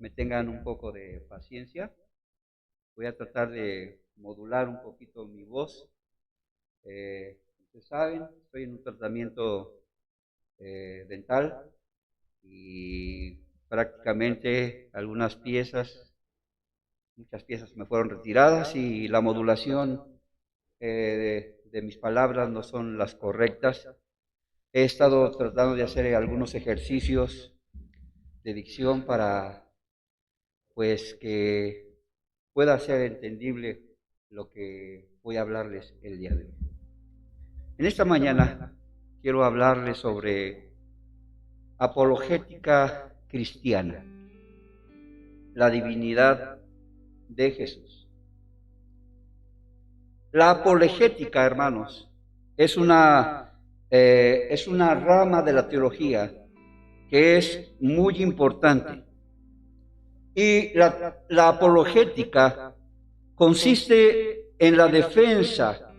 me tengan un poco de paciencia. Voy a tratar de modular un poquito mi voz. Ustedes saben, estoy en un tratamiento dental y prácticamente muchas piezas me fueron retiradas y la modulación de mis palabras no son las correctas. He estado tratando de hacer algunos ejercicios de dicción para, pues, que pueda ser entendible lo que voy a hablarles el día de hoy. En esta mañana quiero hablarles sobre apologética cristiana, la divinidad de Jesús. La apologética, hermanos, es una rama de la teología que es muy importante. Y la apologética consiste en la defensa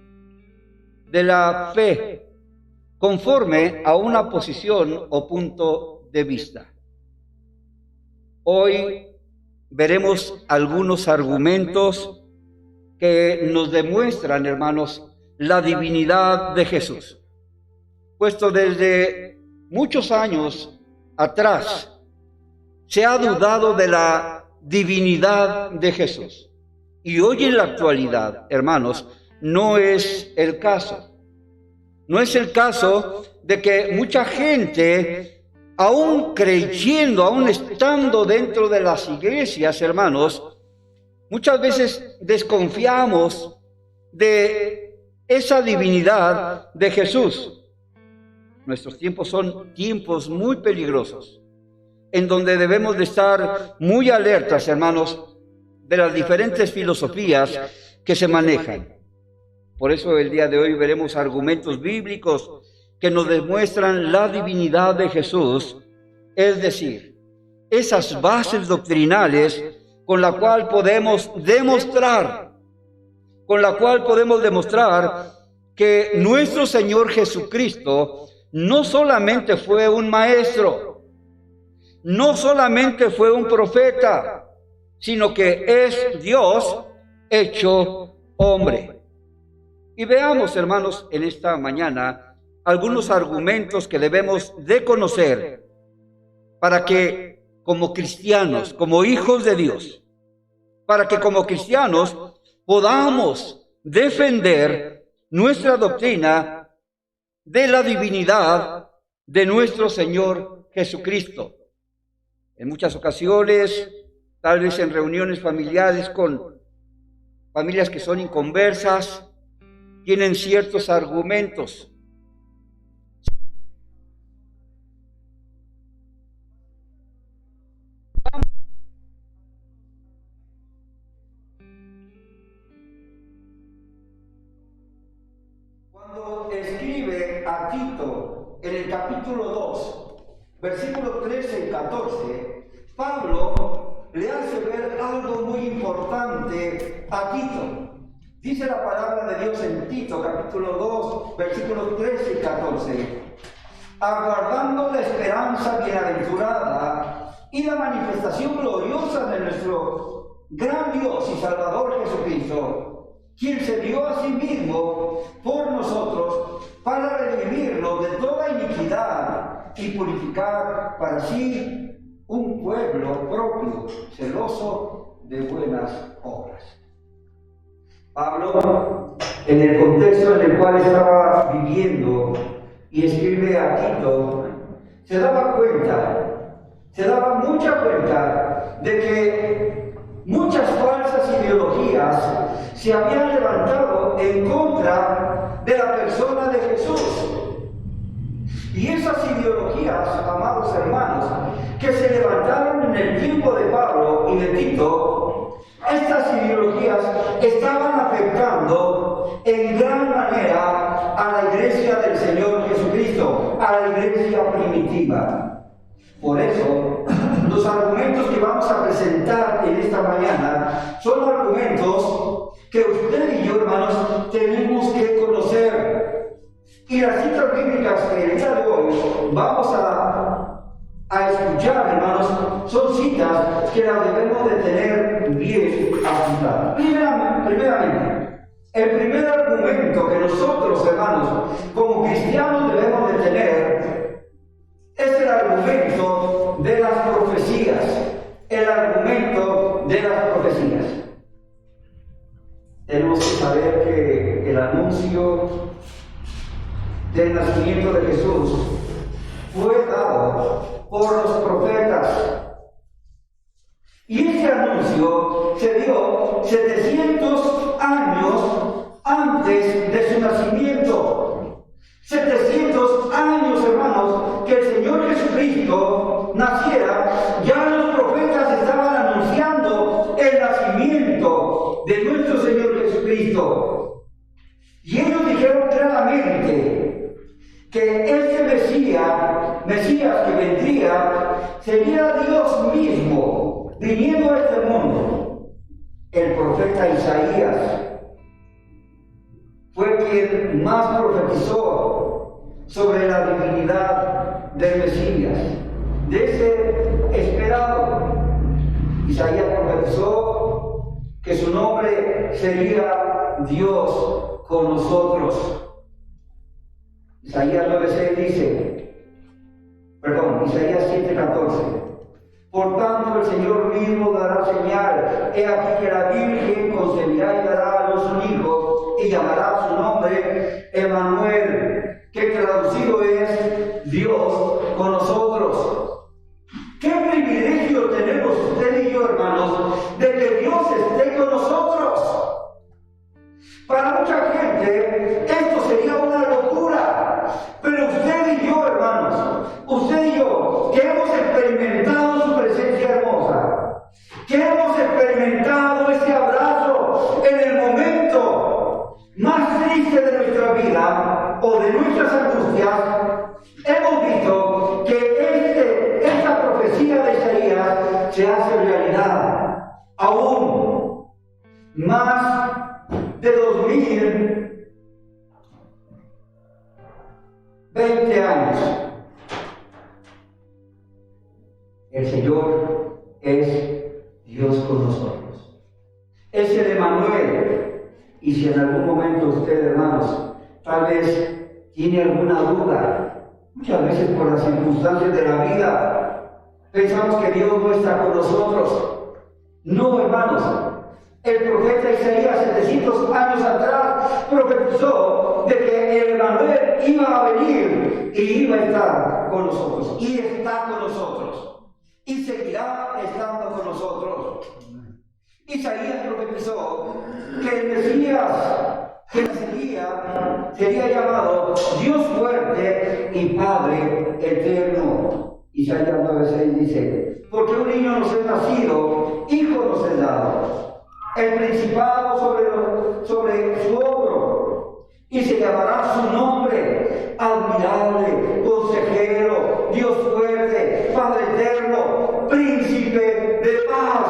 de la fe conforme a una posición o punto de vista. Hoy veremos algunos argumentos que nos demuestran, hermanos, la divinidad de Jesús. Puesto desde muchos años atrás se ha dudado de la divinidad de Jesús. Y hoy en la actualidad, hermanos, no es el caso. No es el caso de que mucha gente, aún creyendo, aún estando dentro de las iglesias, hermanos, muchas veces desconfiamos de esa divinidad de Jesús. Nuestros tiempos son tiempos muy peligrosos, en donde debemos de estar muy alertas, hermanos, de las diferentes filosofías que se manejan. Por eso el día de hoy veremos argumentos bíblicos que nos demuestran la divinidad de Jesús, es decir, esas bases doctrinales con la cual podemos demostrar que nuestro Señor Jesucristo no solamente fue un maestro, no solamente fue un profeta, sino que es Dios hecho hombre. Y veamos, hermanos, en esta mañana algunos argumentos que debemos de conocer para que como cristianos, como hijos de Dios, para que como cristianos podamos defender nuestra doctrina de la divinidad de nuestro Señor Jesucristo. En muchas ocasiones, tal vez en reuniones familiares con familias que son inconversas, tienen ciertos argumentos. Cuando escribe a Tito en el capítulo 2, versículos 13 y 14, Pablo le hace ver algo muy importante a Tito. Dice la palabra de Dios en Tito, capítulo 2, versículos 13 y 14. Aguardando la esperanza bienaventurada y la manifestación gloriosa de nuestro gran Dios y Salvador Jesucristo, quien se dio a sí mismo por nosotros para redimirnos de toda iniquidad y purificar para sí un pueblo propio, celoso de buenas obras. Pablo, en el contexto en el cual estaba viviendo y escribe a Tito, se daba mucha cuenta de que muchas falsas ideologías se habían levantado en contra de la persona de Jesús. Y esas ideologías, amados hermanos, que se levantaron en el tiempo de Pablo y de Tito, estas ideologías estaban afectando en gran manera a la iglesia del Señor Jesucristo, a la iglesia primitiva. Por eso, los argumentos que vamos a presentar en esta mañana son argumentos que usted y yo, hermanos, tenemos que conocer. Y las citas bíblicas que el día de hoy vamos a a escuchar, hermanos, son citas que las debemos de tener bien apuntadas. Primeramente, el primer argumento que nosotros, hermanos, como cristianos debemos de tener es el argumento de las profecías. El argumento de las profecías. Tenemos que saber que el anuncio del nacimiento de Jesús fue dado por los profetas. Y ese anuncio se dio 700 años antes de su nacimiento. 700 años, hermanos, que el Señor Jesucristo naciera, ya los profetas estaban anunciando el nacimiento de nuestro Señor Jesucristo. Y ellos dijeron claramente que este Mesías que vendría, sería Dios mismo viniendo a este mundo. El profeta Isaías fue quien más profetizó sobre la divinidad del Mesías, de ese esperado. Isaías profetizó que su nombre sería Dios con nosotros. Isaías 9:6 dice, Isaías 7:14. Por tanto, el Señor mismo dará señal. He aquí que la Virgen concebirá y dará a luz un hijo, y llamará su nombre Emmanuel, que traducido es Dios con nosotros. ¿Qué privilegio tenemos usted y yo, hermanos, de que Dios esté con nosotros? Para mucha gente esto sería una locura, pero usted y yo, hermanos, usted y yo, que hemos experimentado su presencia hermosa, que hemos experimentado ese abrazo en el momento más triste de nuestra vida o de nuestras angustias, hemos visto que esta profecía de Isaías se hace realidad. Aún más de 2020 años, el Señor es Dios con nosotros. Es el Emmanuel. Y si en algún momento usted, hermanos, tal vez tiene alguna duda, muchas veces por las circunstancias de la vida, pensamos que Dios no está con nosotros. No, hermanos. El profeta Isaías, 700 años atrás, profetizó de que el Emmanuel iba a venir y iba a estar con nosotros. Y está con nosotros. Y seguirá estando con nosotros. Isaías profetizó que el Mesías que sería llamado Dios fuerte y Padre eterno. Isaías 9:6 dice, porque un niño nos es nacido, hijo nos es dado. El principado sobre su hombro, y se llamará su nombre admirable, consejero, Dios fuerte, Padre eterno, príncipe de paz.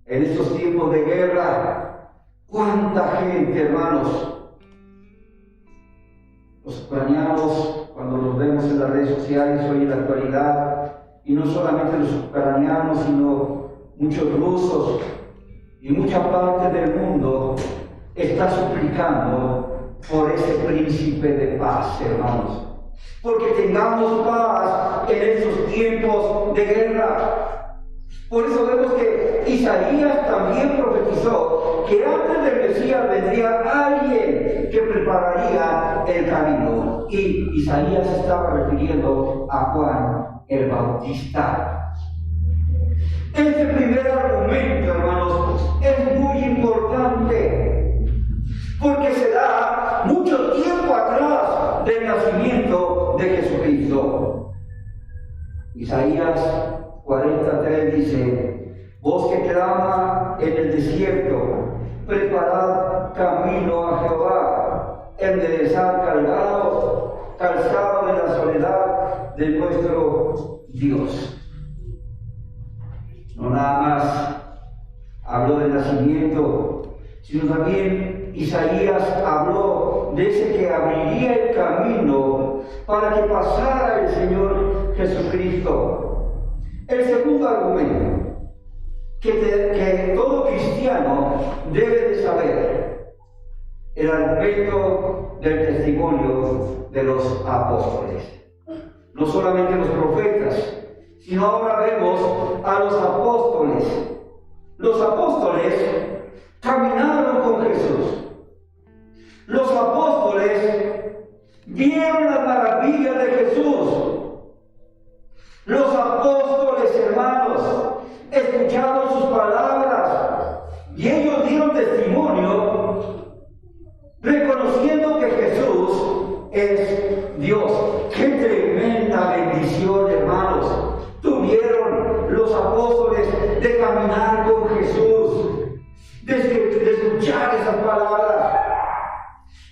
En estos tiempos de guerra, cuánta gente, hermanos, los ucranianos, cuando los vemos en las redes sociales hoy en la actualidad, y no solamente los ucranianos, sino muchos rusos y mucha parte del mundo está suplicando por ese príncipe de paz, hermanos. Porque tengamos paz en estos tiempos de guerra. Por eso vemos que Isaías también profetizó que antes del Mesías vendría alguien que prepararía el camino. Y Isaías estaba refiriendo a Juan el Bautista. Este primer argumento, hermanos, es muy importante porque se da mucho tiempo atrás del nacimiento de Jesucristo. Isaías 43 dice, voz que clama en el desierto, preparad camino a Jehová, enderezad calzado en la soledad de nuestro Dios. No nada más habló del nacimiento, sino también Isaías habló de ese que abriría el camino momento para que pasara el Señor Jesucristo. El segundo argumento que todo cristiano debe de saber, el argumento del testimonio de los apóstoles. No solamente los profetas, sino ahora vemos a los apóstoles. Los apóstoles caminaron con Jesús. Los apóstoles vieron las maravillas de Jesús. Los apóstoles, hermanos, escucharon sus palabras y ellos dieron testimonio reconociendo que Jesús es Dios. ¡Qué tremenda bendición, hermanos! Tuvieron los apóstoles de caminar con Jesús, de escuchar esas palabras.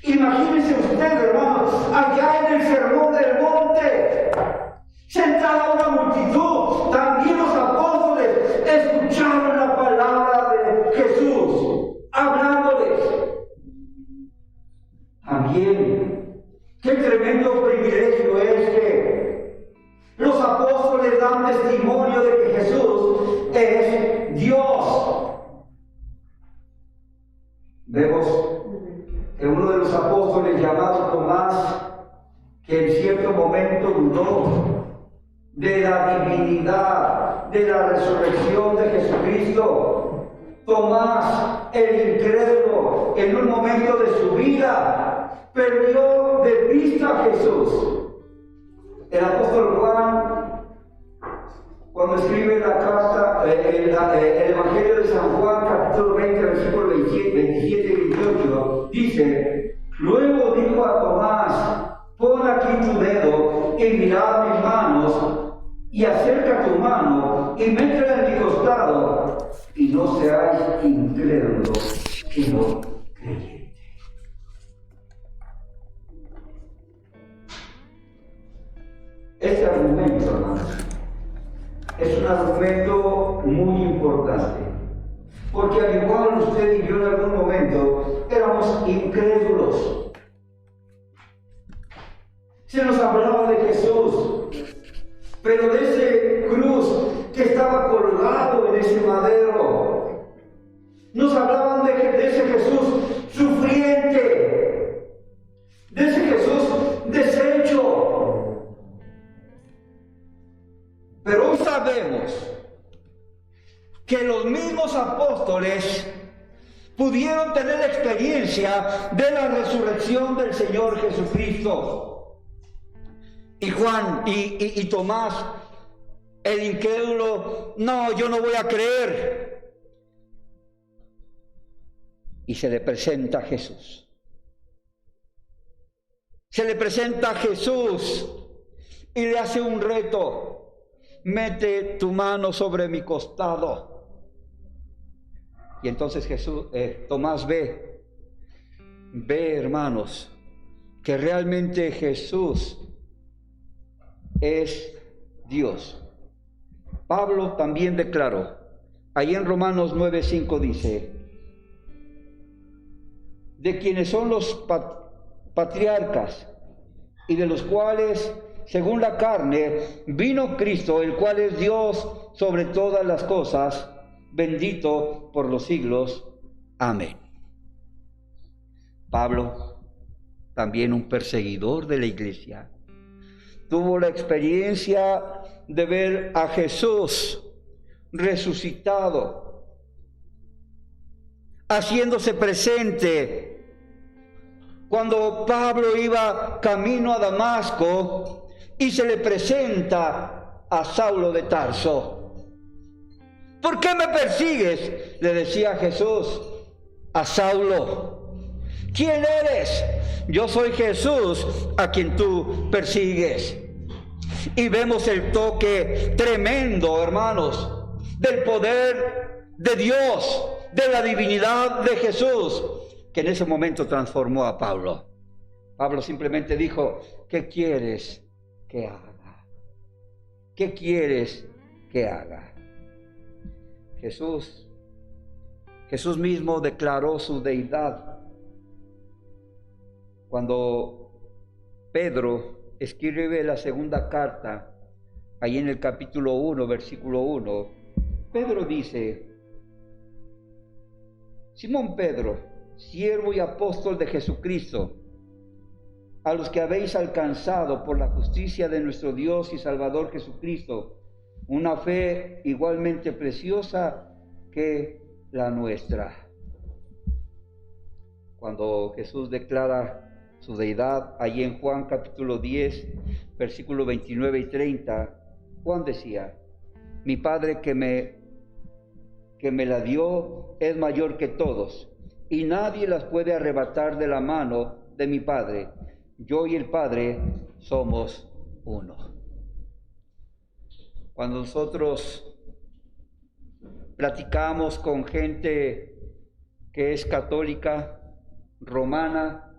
Imagínense usted, hermanos, allá en el Sermón del Monte, sentada una multitud, también los apóstoles escucharon la palabra de Jesús, hablándoles. También, qué tremendo privilegio es que los apóstoles dan testimonio de que Jesús es Dios. Vemos que uno de los apóstoles llamado Tomás, que en cierto momento dudó de la divinidad, de la resurrección de Jesucristo, Tomás, el incrédulo, en un momento de su vida, perdió de vista a Jesús. El apóstol Juan, cuando escribe la carta, el Evangelio de San Juan, capítulo 20, versículos 27 y 28, dice: luego dijo a Tomás: pon aquí tu dedo y mira mis manos, y acerca tu mano y métela en mi costado, y no seáis incrédulos, sino creyentes. Este argumento, hermanos, es un argumento muy importante, porque al igual usted y yo en algún momento éramos incrédulos. Se nos hablaba de Jesús, pero de ese cruz que estaba colgado en ese madero. Nos hablaban de ese Jesús sufriente, de ese Jesús deshecho. Pero hoy sabemos que los mismos apóstoles pudieron tener experiencia de la resurrección del Señor Jesucristo. Y Juan y Tomás, el incrédulo, no, yo no voy a creer. Y se le presenta a Jesús. Se le presenta a Jesús y le hace un reto: mete tu mano sobre mi costado. Y entonces Tomás ve, hermanos, que realmente Jesús es Dios. Pablo también declaró, ahí en Romanos 9:5 dice: de quienes son los patriarcas y de los cuales, según la carne, vino Cristo, el cual es Dios sobre todas las cosas, bendito por los siglos. Amén. Pablo, también un perseguidor de la iglesia, tuvo la experiencia de ver a Jesús resucitado, haciéndose presente. Cuando Pablo iba camino a Damasco y se le presenta a Saulo de Tarso. ¿Por qué me persigues?, le decía Jesús a Saulo. ¿Quién eres? Yo soy Jesús a quien tú persigues. Y vemos el toque tremendo, hermanos, del poder de Dios, de la divinidad de Jesús, que en ese momento transformó a Pablo. Pablo simplemente dijo: ¿qué quieres que haga? ¿Qué quieres que haga? Jesús mismo declaró su deidad cuando Pedro escribe la segunda carta, ahí en el capítulo 1, versículo 1, Pedro dice: Simón Pedro, siervo y apóstol de Jesucristo, a los que habéis alcanzado por la justicia de nuestro Dios y Salvador Jesucristo, una fe igualmente preciosa que la nuestra. Cuando Jesús declara su deidad, allí en Juan capítulo 10, versículo 29 y 30, Juan decía: mi Padre que me la dio es mayor que todos, y nadie las puede arrebatar de la mano de mi Padre. Yo y el Padre somos uno. Cuando nosotros platicamos con gente que es católica, romana,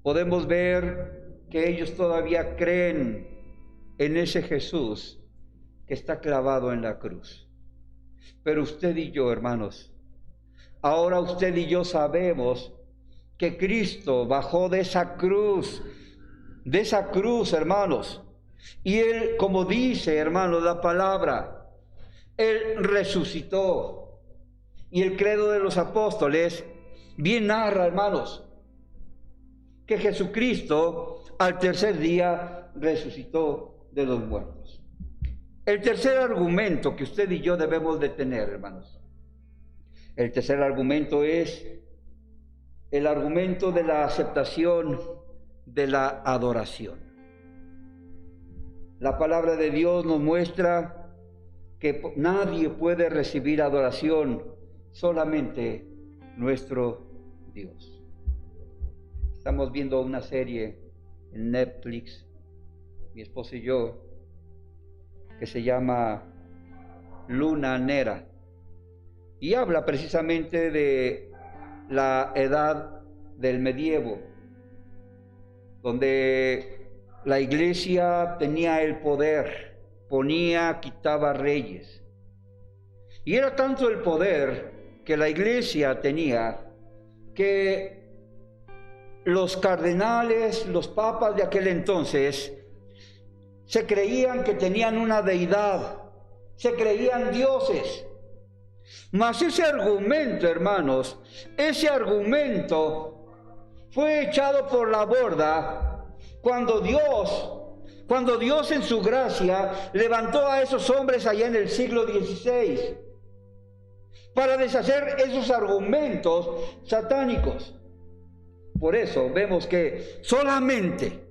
podemos ver que ellos todavía creen en ese Jesús que está clavado en la cruz. Pero usted y yo, hermanos, ahora usted y yo sabemos que Cristo bajó de esa cruz, hermanos, y Él, como dice, hermanos, la palabra, Él resucitó. Y el credo de los apóstoles bien narra, hermanos, que Jesucristo al tercer día resucitó de los muertos. El tercer argumento que usted y yo debemos de tener, hermanos, el tercer argumento es el argumento de la aceptación de la adoración. La palabra de Dios nos muestra que nadie puede recibir adoración, solamente nuestro Dios. Estamos viendo una serie en Netflix, mi esposa y yo, que se llama Luna Nera, y habla precisamente de la edad del medievo, donde la iglesia tenía el poder, ponía, quitaba reyes. Y era tanto el poder que la iglesia tenía que los cardenales, los papas de aquel entonces, se creían que tenían una deidad, se creían dioses. Mas ese argumento, hermanos, ese argumento fue echado por la borda cuando Dios en su gracia levantó a esos hombres allá en el siglo XVI para deshacer esos argumentos satánicos. Por eso vemos que solamente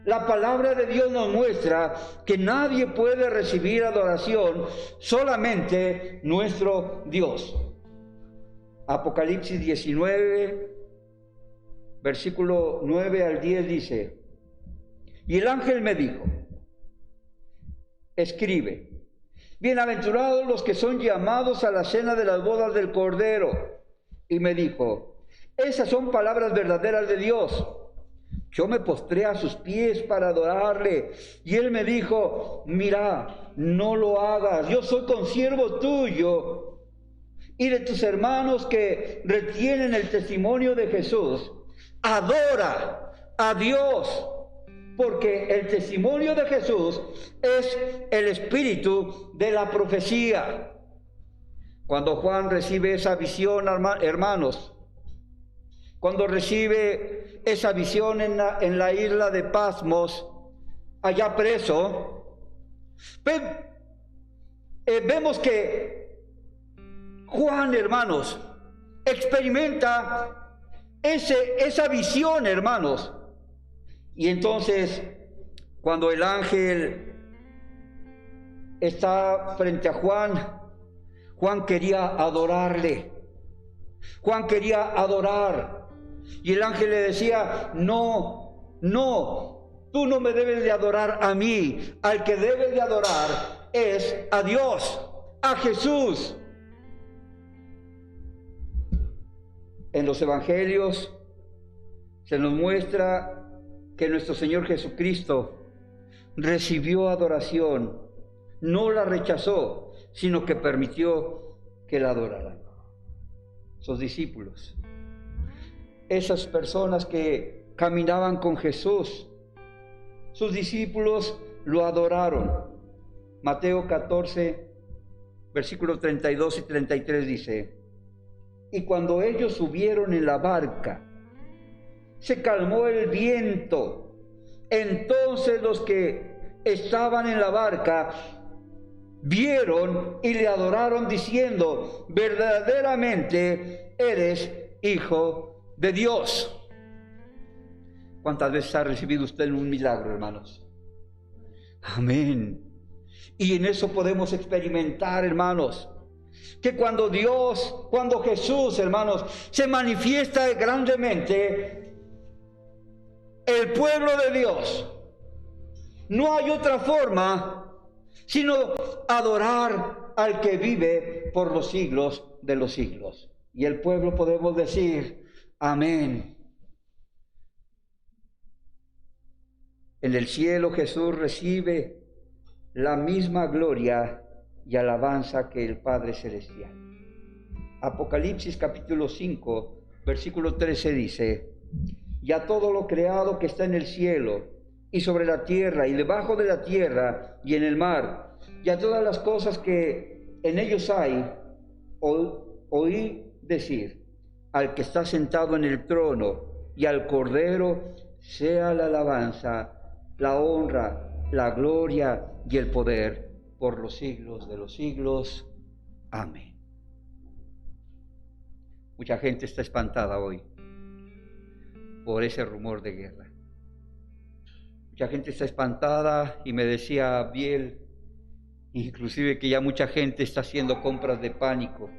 la palabra de Dios nos muestra que nadie puede recibir adoración, solamente nuestro Dios. Apocalipsis 19, versículo 9 al 10 dice: y el ángel me dijo: escribe, bienaventurados los que son llamados a la cena de las bodas del Cordero. Y me dijo: esas son palabras verdaderas de Dios. Yo me postré a sus pies para adorarle, y él me dijo: mira, no lo hagas, yo soy consiervo tuyo y de tus hermanos que retienen el testimonio de Jesús. Adora a Dios, porque el testimonio de Jesús es el espíritu de la profecía. Cuando Juan recibe esa visión, hermanos, cuando recibe esa visión en la isla de Patmos, allá preso, vemos que Juan, hermanos, experimenta esa visión, hermanos. Y entonces, cuando el ángel está frente a Juan, Juan quería adorarle. Juan quería adorar. Y el ángel le decía: no, tú no me debes de adorar a mí. Al que debes de adorar es a Dios, a Jesús. En los evangelios se nos muestra que nuestro Señor Jesucristo recibió adoración, no la rechazó, sino que permitió que la adoraran sus discípulos. Esas personas que caminaban con Jesús. Sus discípulos lo adoraron. Mateo 14, versículos 32 y 33 dice: y cuando ellos subieron en la barca, se calmó el viento. Entonces los que estaban en la barca vieron y le adoraron diciendo: verdaderamente eres Hijo de Dios. ¿Cuántas veces ha recibido usted un milagro, hermanos? Amén. Y en eso podemos experimentar, hermanos, que cuando Jesús, hermanos, se manifiesta grandemente, el pueblo de Dios, no hay otra forma sino adorar al que vive por los siglos de los siglos. Y el pueblo podemos decir: amén. En el cielo Jesús recibe la misma gloria y alabanza que el Padre Celestial. Apocalipsis capítulo 5, versículo 13 dice: y a todo lo creado que está en el cielo y sobre la tierra y debajo de la tierra y en el mar, y a todas las cosas que en ellos hay, oí decir: al que está sentado en el trono y al Cordero sea la alabanza, la honra, la gloria y el poder por los siglos de los siglos. Amén. Mucha gente está espantada hoy por ese rumor de guerra. Mucha gente está espantada, y me decía Biel, inclusive, que ya mucha gente está haciendo compras de pánico.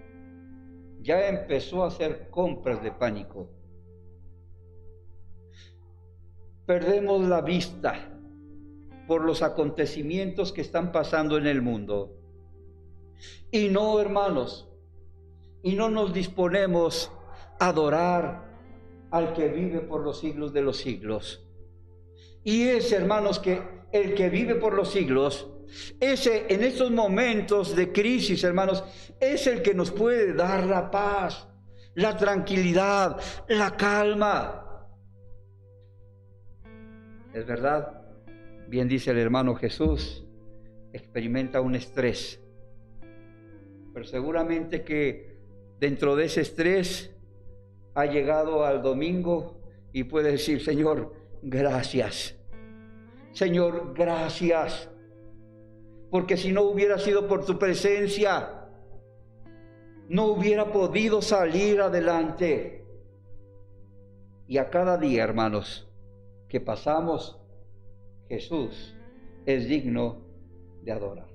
Ya empezó a hacer compras de pánico. Perdemos la vista por los acontecimientos que están pasando en el mundo. Y no, hermanos, y no nos disponemos a adorar al que vive por los siglos de los siglos. Y es, hermanos, que el que vive por los siglos, ese, en estos momentos de crisis, hermanos, es el que nos puede dar la paz, la tranquilidad, la calma. Es verdad, bien dice el hermano Jesús, experimenta un estrés, pero seguramente que dentro de ese estrés ha llegado al domingo y puede decir: Señor, gracias. Señor, gracias. Porque si no hubiera sido por tu presencia, no hubiera podido salir adelante. Y a cada día, hermanos, que pasamos, Jesús es digno de adorar.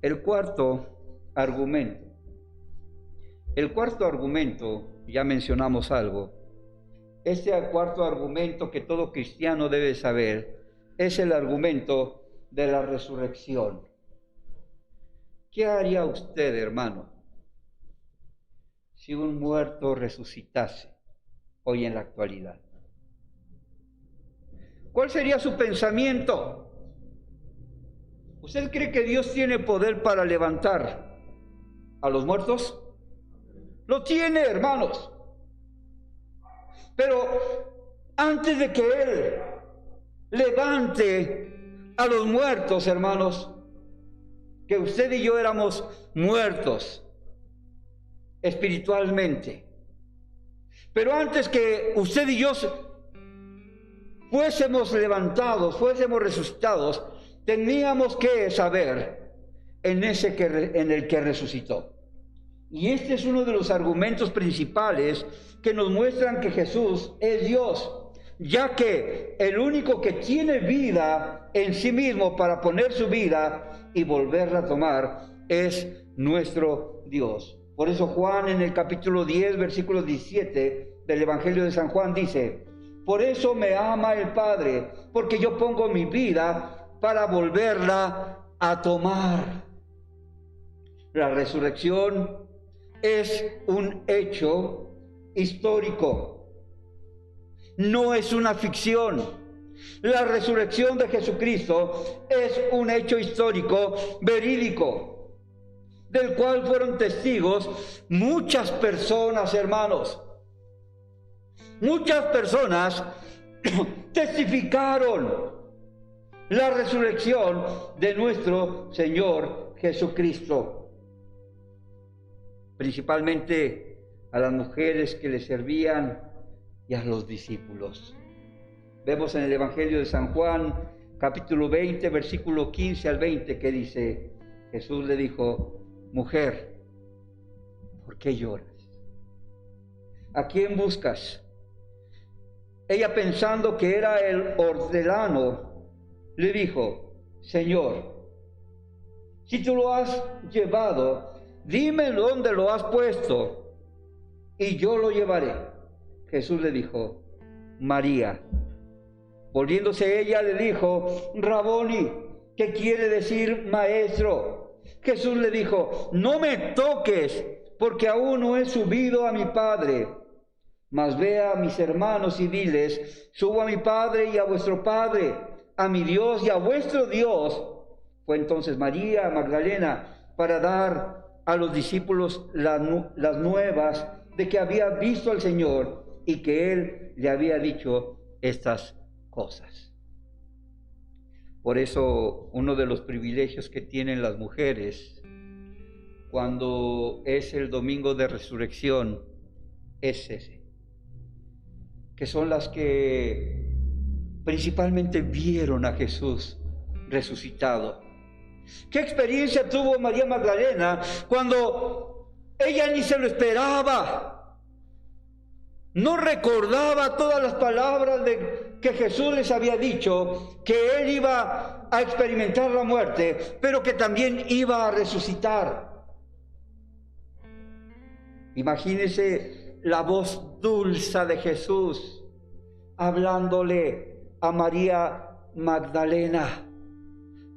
El cuarto argumento. El cuarto argumento, ya mencionamos algo. Este cuarto argumento que todo cristiano debe saber es el argumento de la resurrección. ¿Qué haría usted, hermano, si un muerto resucitase hoy en la actualidad? ¿Cuál sería su pensamiento? ¿Usted cree que Dios tiene poder para levantar a los muertos? Lo tiene, hermanos. Pero antes de que Él levante a los muertos, hermanos, que usted y yo éramos muertos espiritualmente, pero antes que usted y yo fuésemos levantados, fuésemos resucitados, teníamos que saber en el que resucitó. Y este es uno de los argumentos principales que nos muestran que Jesús es Dios, ya que el único que tiene vida en sí mismo para poner su vida y volverla a tomar es nuestro Dios. Por eso Juan, en el capítulo 10, versículo 17 del Evangelio de San Juan, dice: por eso me ama el Padre, porque yo pongo mi vida para volverla a tomar. La resurrección es un hecho histórico, no es una ficción. La resurrección de Jesucristo es un hecho histórico verídico. del cual fueron testigos muchas personas, hermanos. Muchas personas testificaron la resurrección de nuestro Señor Jesucristo, principalmente a las mujeres que le servían y a los discípulos. Vemos en el Evangelio de San Juan, capítulo 20, versículo 15 al 20, que dice: Jesús le dijo: mujer, ¿por qué lloras? ¿A quién buscas? Ella, pensando que era el hortelano, le dijo: Señor, si tú lo has llevado, dime dónde lo has puesto y yo lo llevaré. Jesús le dijo: María. Volviéndose ella le dijo: Raboni, que quiere decir maestro. Jesús le dijo: no me toques, porque aún no he subido a mi Padre. Mas ve a mis hermanos y diles: subo a mi Padre y a vuestro Padre, a mi Dios y a vuestro Dios. Fue entonces María Magdalena para dar a los discípulos las nuevas de que había visto al Señor y que Él le había dicho estas cosas. Por eso, uno de los privilegios que tienen las mujeres cuando es el domingo de resurrección es ese, que son las que principalmente vieron a Jesús resucitado. ¿Qué experiencia tuvo María Magdalena cuando ella ni se lo esperaba? No recordaba todas las palabras que Jesús les había dicho, que Él iba a experimentar la muerte, pero que también iba a resucitar. Imagínense la voz dulce de Jesús hablándole a María Magdalena.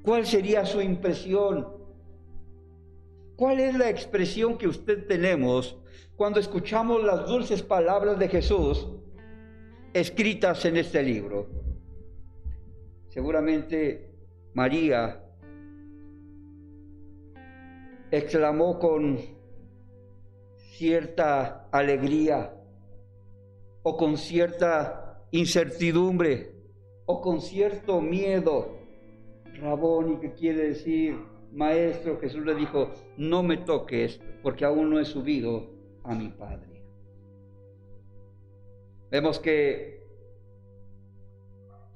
¿Cuál sería su impresión? ¿Cuál es la expresión que usted tenemos cuando escuchamos las dulces palabras de Jesús escritas en este libro? Seguramente María exclamó con cierta alegría, o con cierta incertidumbre, o con cierto miedo: Raboni, que quiere decir maestro. Jesús le dijo: no me toques, porque aún no he subido a mi Padre. Vemos que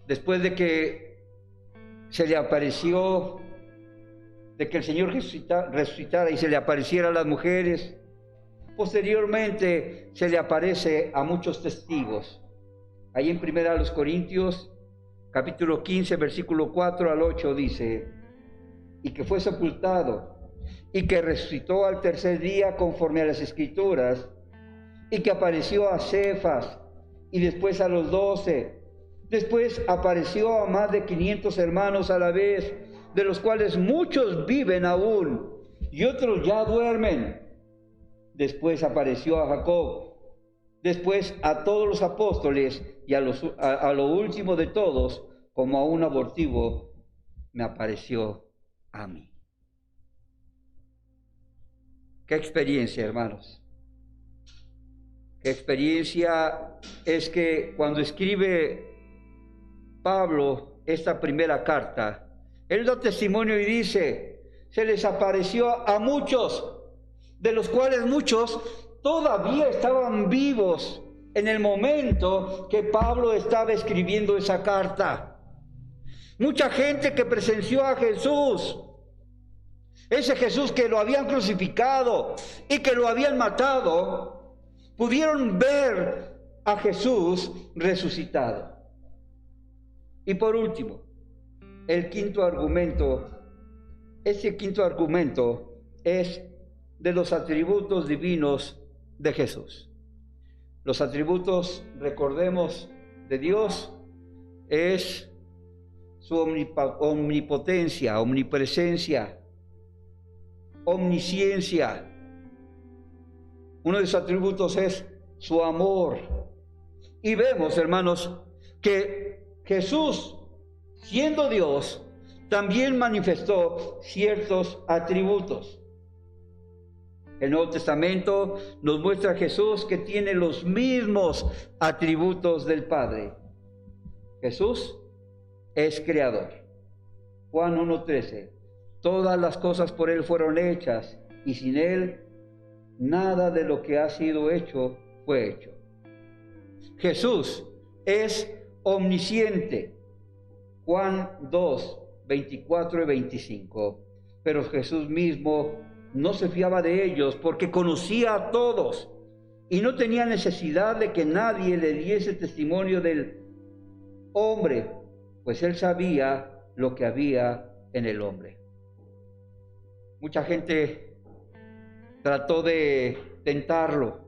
después de que se le apareció, de que el Señor resucitara y se le apareciera a las mujeres, posteriormente se le aparece a muchos testigos. Ahí en 1 Corintios, capítulo 15, versículo 4 al 8 dice: y que fue sepultado, y que resucitó al tercer día conforme a las Escrituras, y que apareció a Cefas, y después a los 12. Después apareció a más de 500 hermanos a la vez, de los cuales muchos viven aún, y otros ya duermen. Después apareció a Jacob, después a todos los apóstoles, y a lo último de todos, como a un abortivo, me apareció a mí. Qué experiencia, hermanos. Qué experiencia es que cuando escribe Pablo esta primera carta, él da testimonio y dice: se les apareció a muchos, de los cuales muchos todavía estaban vivos en el momento que Pablo estaba escribiendo esa carta. Mucha gente que presenció a Jesús, ese Jesús que lo habían crucificado y que lo habían matado, pudieron ver a Jesús resucitado. Y por último, el quinto argumento. Ese quinto argumento es de los atributos divinos de Jesús. Los atributos, recordemos, de Dios es su omnipotencia, omnipresencia, omnisciencia. Uno de sus atributos es su amor. Y vemos, hermanos, que Jesús, siendo Dios, también manifestó ciertos atributos. El Nuevo Testamento nos muestra a Jesús que tiene los mismos atributos del Padre. Jesús es creador. Juan 1:13. Todas las cosas por Él fueron hechas, y sin Él nada de lo que ha sido hecho fue hecho. Jesús es omnisciente. Juan 2:24 y 25. Pero Jesús mismo no se fiaba de ellos porque conocía a todos y no tenía necesidad de que nadie le diese testimonio del hombre, pues Él sabía lo que había en el hombre. Mucha gente trató de tentarlo,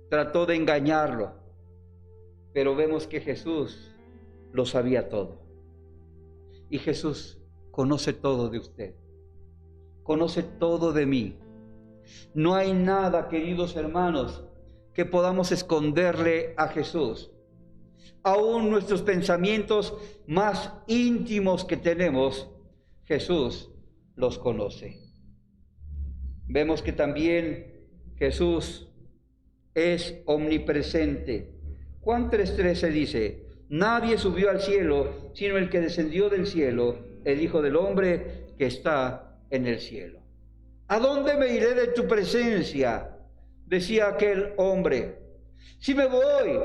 trató de engañarlo, pero vemos que Jesús lo sabía todo. Y Jesús conoce todo de usted, conoce todo de mí. No hay nada, queridos hermanos, que podamos esconderle a Jesús. Aún nuestros pensamientos más íntimos que tenemos, Jesús los conoce. Vemos que también Jesús es omnipresente. Juan 3:13 dice: nadie subió al cielo, sino el que descendió del cielo, el Hijo del Hombre que está en el cielo. ¿A dónde me iré de tu presencia?, decía aquel hombre. Si me voy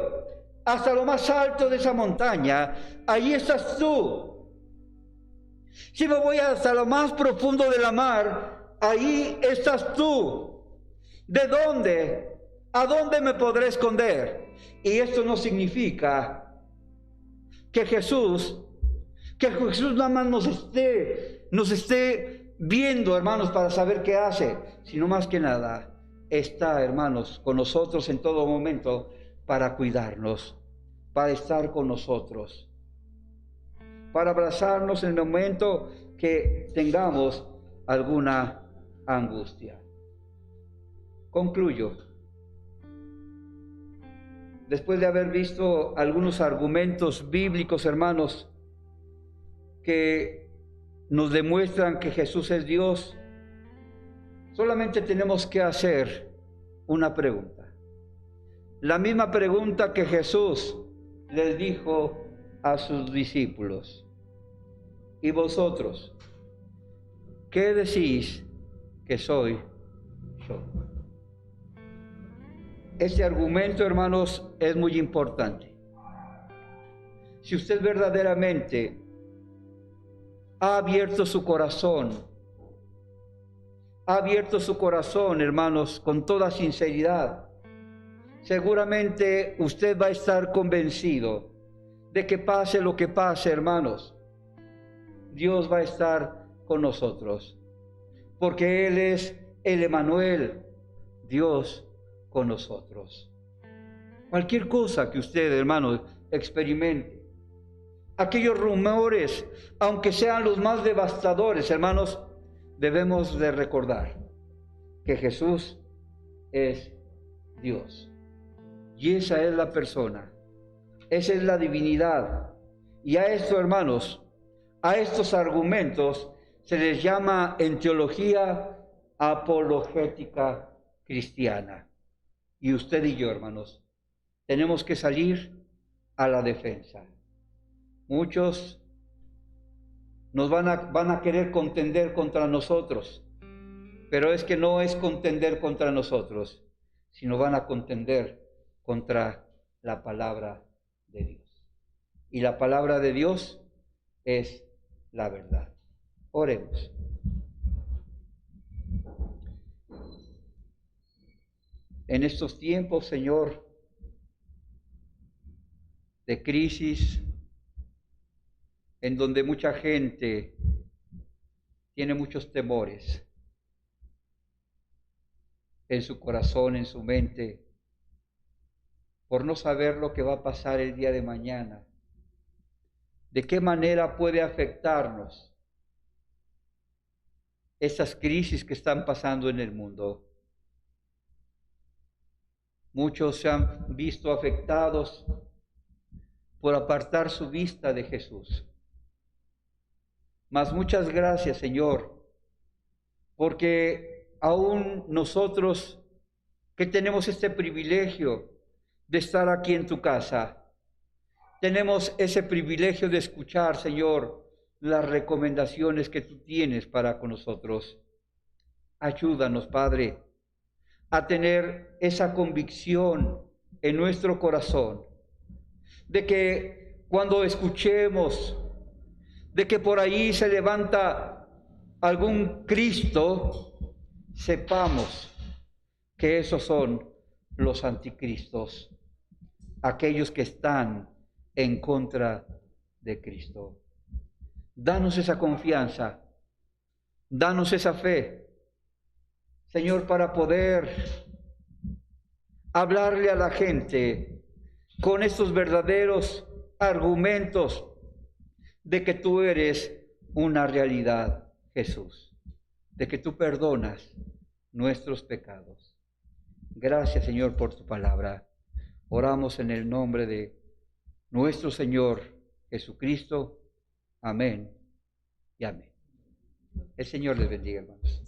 hasta lo más alto de esa montaña, allí estás tú. Si me voy hasta lo más profundo de la mar, ahí estás tú. ¿De dónde? ¿A dónde me podré esconder? Y esto no significa que Jesús nada más nos esté viendo, hermanos, para saber qué hace, sino más que nada está, hermanos, con nosotros en todo momento para cuidarnos, para estar con nosotros, para abrazarnos en el momento que tengamos alguna angustia. Concluyo. Después de haber visto algunos argumentos bíblicos, hermanos, que nos demuestran que Jesús es Dios, solamente tenemos que hacer una pregunta. La misma pregunta que Jesús les dijo a sus discípulos: ¿y vosotros qué decís que soy yo? Este argumento, hermanos, es muy importante. Si usted verdaderamente ha abierto su corazón, hermanos, con toda sinceridad, seguramente usted va a estar convencido de que pase lo que pase, hermanos, Dios va a estar con nosotros, porque Él es el Emmanuel, Dios con nosotros. Cualquier cosa que usted, hermanos, experimente, aquellos rumores, aunque sean los más devastadores, hermanos, debemos de recordar que Jesús es Dios. Y esa es la persona, esa es la divinidad. Y a esto, hermanos, a estos argumentos se les llama en teología apologética cristiana. Y usted y yo, hermanos, tenemos que salir a la defensa. Muchos nos van a querer contender contra nosotros, pero es que no es contender contra nosotros, sino van a contender contra la palabra de Dios. Y la palabra de Dios es la verdad. Oremos. En estos tiempos, Señor, de crisis, en donde mucha gente tiene muchos temores en su corazón, en su mente, por no saber lo que va a pasar el día de mañana, de qué manera puede afectarnos estas crisis que están pasando en el mundo. Muchos se han visto afectados por apartar su vista de Jesús. Mas muchas gracias, Señor, porque aún nosotros que tenemos este privilegio de estar aquí en tu casa, tenemos ese privilegio de escuchar, Señor, las recomendaciones que tú tienes para con nosotros. Ayúdanos, Padre, a tener esa convicción en nuestro corazón de que cuando escuchemos de que por ahí se levanta algún Cristo, sepamos que esos son los anticristos, aquellos que están en contra de Cristo. Danos esa confianza, danos esa fe, Señor, para poder hablarle a la gente con estos verdaderos argumentos de que tú eres una realidad, Jesús, de que tú perdonas nuestros pecados. Gracias, Señor, por tu palabra. Oramos en el nombre de nuestro Señor Jesucristo. Amén y amén. El Señor les bendiga, hermanos.